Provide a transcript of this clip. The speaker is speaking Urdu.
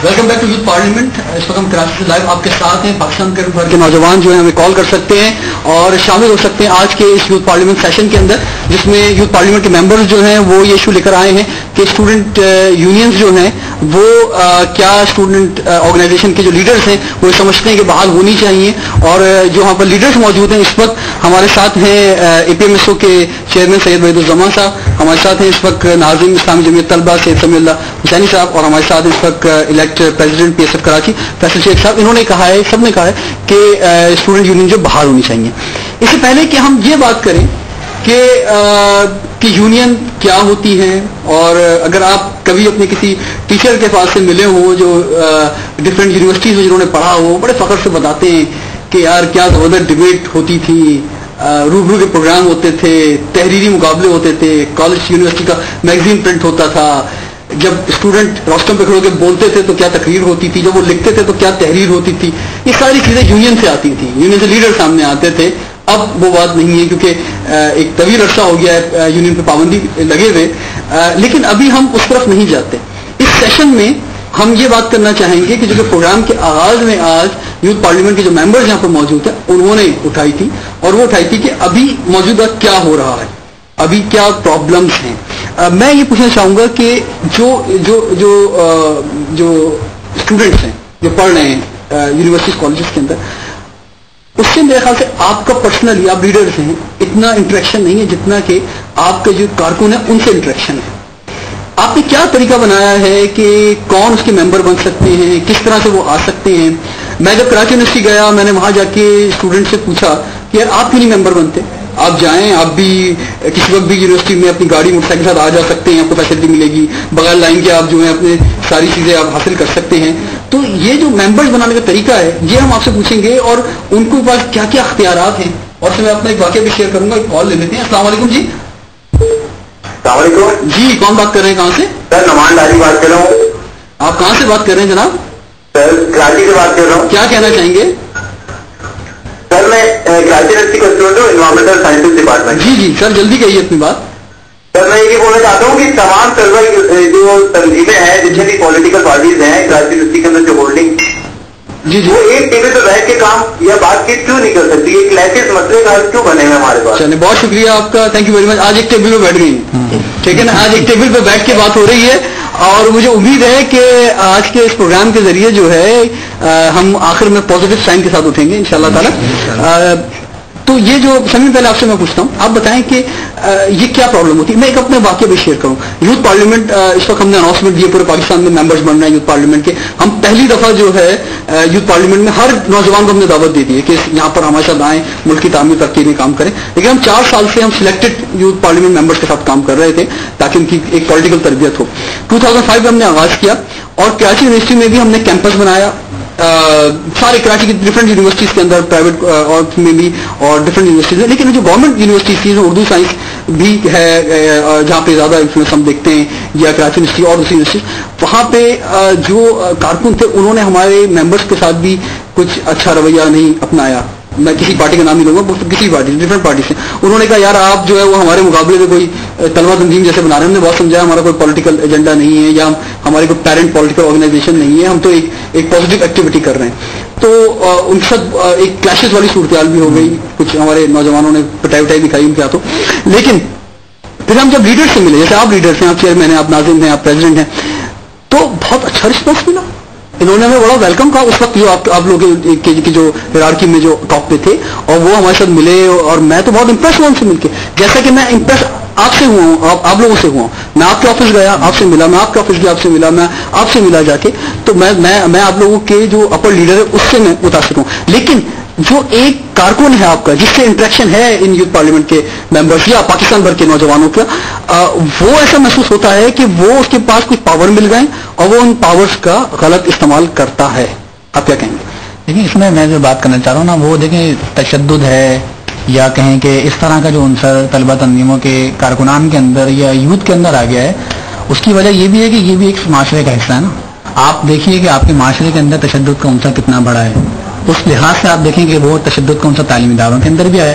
Welcome back to youth parliament. اس وقت ہم کراچی سے لائیو آپ کے ساتھ ہیں. پاکستان کے بھر کے نوجوان جو ہیں ہمیں کال کر سکتے ہیں اور شامل ہو سکتے ہیں آج کے اس یوتھ پارلیمنٹ سیشن کے اندر, جس میں یوتھ پارلیمنٹ کے ممبرز جو ہیں وہ یہ ایشو لے کر آئے ہیں کہ اسٹوڈنٹ یونینز جو ہیں وہ کیا اسٹوڈنٹ آرگنائزیشن کے جو لیڈرز ہیں وہ سمجھتے ہیں کہ بحال ہونی چاہیے. اور جو وہاں پر لیڈرز موجود ہیں اس وقت ہمارے ساتھ ہیں اے پی ایم ایس او کے چیئرمین سید وحید الزمان صاحب, ہمارے ساتھ ہیں اس وقت ناظم اسلامی جمعیت طلبہ سید سمیع اللہ حسینی صاحب, اور ہمارے ساتھ اس وقت elect president P S F Karachi Faisal Sheikh صاحب. انہوں نے کہا ہے, سب نے کہا ہے کہ اسٹوڈنٹ یونین جو بحال ہونی چاہیے. اس سے پہلے کہ ہم یہ بات کریں کہ یونین کیا ہوتی ہیں, اور اگر آپ کبھی اپنے کسی ٹیچر کے پاس سے ملے ہوں جو ڈفرینٹ یونیورسٹیز میں جنہوں نے پڑھا ہو, بڑے فخر سے بتاتے ہیں کہ یار کیا زبردست ڈبیٹ ہوتی تھی, روبرو کے پروگرام ہوتے تھے, تحریری مقابلے ہوتے تھے, کالج یونیورسٹی کا میگزین پرنٹ ہوتا تھا, جب اسٹوڈنٹ روسٹم پہ کھڑو کے بولتے تھے تو کیا تقریر ہوتی تھی, جب وہ لکھتے تھے تو کیا تحریر ہوتی تھی. یہ ساری چیزیں یونین سے آتی تھیں, یونین سے لیڈر سامنے آتے تھے. اب وہ بات نہیں ہے کیونکہ ایک طویل عرصہ ہو گیا ہے یونین پہ پابندی لگے ہوئے, لیکن ابھی ہم اس طرف نہیں جاتے. اس سیشن میں ہم یہ بات کرنا چاہیں گے کہ جو کہ پروگرام کے آغاز میں آج یوتھ پارلیمنٹ کے جو ممبرز یہاں پر موجود ہیں انہوں نے اٹھائی تھی, اور وہ اٹھائی تھی کہ ابھی موجودہ کیا ہو رہا ہے, ابھی کیا پرابلمس ہیں. میں یہ پوچھنا چاہوں گا کہ جو اسٹوڈنٹس ہیں جو پڑھ رہے ہیں یونیورسٹیز کالجز کے اندر, اس سے میرے خیال سے آپ کا پرسنلی, آپ لیڈرز ہیں, اتنا انٹریکشن نہیں ہے جتنا کہ آپ کے جو کارکن ہیں ان سے انٹریکشن ہے. آپ نے کیا طریقہ بنایا ہے کہ کون اس کے ممبر بن سکتے ہیں, کس طرح سے وہ آ سکتے ہیں. میں جب کراچی یونیورسٹی گیا, میں نے وہاں جا کے اسٹوڈنٹ سے پوچھا کہ یار آپ کیوں نہیں ممبر بنتے, آپ جائیں, آپ بھی کسی وقت بھی یونیورسٹی میں اپنی گاڑی موٹر سائیکل کے ساتھ آ جا سکتے ہیں, آپ کو فیسلٹی ملے گی, بغیر لائن کے آپ جو ہے اپنے ساری چیزیں آپ حاصل کر سکتے ہیں. تو یہ جو ممبرز بنانے کا طریقہ ہے یہ ہم آپ سے پوچھیں گے, اور ان کے پاس کیا کیا اختیارات ہیں. اور اس میں اپنا ایک واقعہ بھی شیئر کروں گا. ایک کال لے لیتے ہیں. السلام علیکم جی. السلام علیکم جی, کون بات کر رہے ہیں, کہاں سے؟ سر نمان ڈاری بات کر رہا ہوں. آپ کہاں سے بات کر رہے ہیں جناب؟ سر کراچی سے بات کر رہا ہوں. کیا کہنا چاہیں گے؟ سر میں کراچی یونیورسٹی کا اسٹوڈنٹ ہوں, انوائرمنٹل سائنسز ڈپارٹمنٹ. جی جی سر, جلدی کہیے اپنی بات. سر میں یہ بولنا چاہتا ہوں کہ تمام طلبہ جو تنظیمیں ہیں, جتنے بھی پولیٹیکل پارٹیز ہیں کراچی یونیورسٹی کے اندر جو ہولڈنگ, جی جی, وہ ایک ٹیبل پہ بیٹھ کے کام یا بات چیت کیوں نہیں کر سکتی, ایک لیٹسٹ مسئلے کا حل کیوں بنے ہوئے ہمارے پاس. چلے, بہت شکریہ آپ کا, تھینک یو ویری مچ. آج ایک ٹیبل پہ بیٹھ گئی, ٹھیک ہے نا, آج ایک ٹیبل پہ بیٹھ کے بات ہو رہی ہے, اور مجھے امید ہے کہ آج کے اس پروگرام کے ذریعے جو ہے ہم آخر میں پازیٹیو سائن کے ساتھ اٹھیں گے انشاءاللہ تعالی. تو یہ جو سمجھ پہلے آپ سے میں پوچھتا ہوں, آپ بتائیں کہ یہ کیا پرابلم ہوتی ہے. میں ایک اپنے واقعہ بھی شیئر کروں. یوتھ پارلیمنٹ اس وقت ہم نے اناؤنسمنٹ دی پورے پاکستان میں ممبرز بن رہے ہیں یوتھ پارلیمنٹ کے. ہم پہلی دفعہ جو ہے یوتھ پارلیمنٹ میں ہر نوجوان کو ہم نے دعوت دی ہے کہ یہاں پر ہمارے ساتھ آئیں, ملک کی تعمیر ترقی میں کام کریں. لیکن ہم 4 سال سے ہم سلیکٹڈ یوتھ پارلیمنٹ ممبرز کے ساتھ کام کر رہے تھے تاکہ ان کی ایک پولیٹیکل تربیت ہو. 2005 میں ہم نے آغاز کیا, اور کراچی یونیورسٹی میں بھی ہم نے کیمپس بنایا, سارے کراچی کی ڈفرینٹ یونیورسٹیز کے اندر, پرائیویٹ اور میں بھی, اور ڈفرینٹ یونیورسٹیز ہیں. لیکن جو گورنمنٹ یونیورسٹیز کی اردو سائنس بھی ہے جہاں پہ زیادہ انفلوئنس ہم دیکھتے ہیں, یا کراچی یونیورسٹی اور دوسری یونیورسٹیز, وہاں پہ جو کارکن تھے انہوں نے ہمارے ممبرس کے ساتھ بھی کچھ اچھا رویہ نہیں اپنایا. میں کسی پارٹی کا نام نہیں لوں گا, کسی پارٹی ڈفرینٹ پارٹی سے. انہوں نے کہا یار آپ جو ہے وہ ہمارے مقابلے میں کوئی طلبہ تنظیم جیسے بنا رہے ہیں. ہم نے بہت سمجھایا ہمارا کوئی پولیٹیکل ایجنڈا نہیں ہے, یا ہماری کوئی پیرنٹ پولیٹیکل آرگنائزیشن نہیں ہے, ہم تو ایک پازیٹیو ایکٹیویٹی کر رہے ہیں. تو ان کے ساتھ ایک کلیشز والی صورتحال بھی ہو گئی, کچھ ہمارے نوجوانوں نے پٹائی وٹائی بھی کھائی ان کے ہاتھوں. لیکن پھر ہم جب لیڈر سے ملے, جیسے آپ لیڈرس ہیں, آپ چیئرمین ہیں, آپ ناظم ہیں, آپ پریزیڈنٹ ہیں, تو بہت اچھا رسپانس ملا. انہوں نے ہمیں بڑا ویلکم کہا. اس وقت جو آپ لوگ کی جو ہیرارکی میں جو ٹاپ پہ تھے, اور وہ ہمارے ساتھ ملے, اور میں تو بہت امپریس ہوا ان سے مل کے, جیسا کہ میں امپریس آپ سے ہوا ہوں, آپ لوگوں سے ہوا ہوں. میں آپ کے آفس گیا, آپ سے ملا, میں آپ کے آفس گیا, آپ سے ملا, میں آپ سے ملا جا کے. تو میں آپ لوگوں کے جو اپر لیڈر ہے اس سے میں متاثر ہوں. لیکن جو ایک کارکن ہے آپ کا جس سے انٹریکشن ہے ان یوتھ پارلیمنٹ کے ممبرس یا پاکستان بھر کے نوجوانوں کا, وہ ایسا محسوس ہوتا ہے کہ وہ اس کے پاس کچھ پاور مل گئے اور وہ ان پاورز کا غلط استعمال کرتا ہے. آپ کیا کہیں گے؟ دیکھیں, اس میں جو بات کرنا چاہ رہا ہوں نا, وہ دیکھیں تشدد ہے, یا کہیں کہ اس طرح کا جو عنصر طلبہ تنظیموں کے کارکنان کے اندر یا یوتھ کے اندر آ گیا ہے, اس کی وجہ یہ بھی ہے کہ یہ بھی ایک معاشرے کا حصہ ہے نا. آپ دیکھیے کہ آپ کے معاشرے کے اندر تشدد کا عنصر کتنا بڑا ہے. اس لحاظ سے آپ دیکھیں کہ وہ تشدد کا عنصر تعلیمی اداروں کے اندر بھی ہے.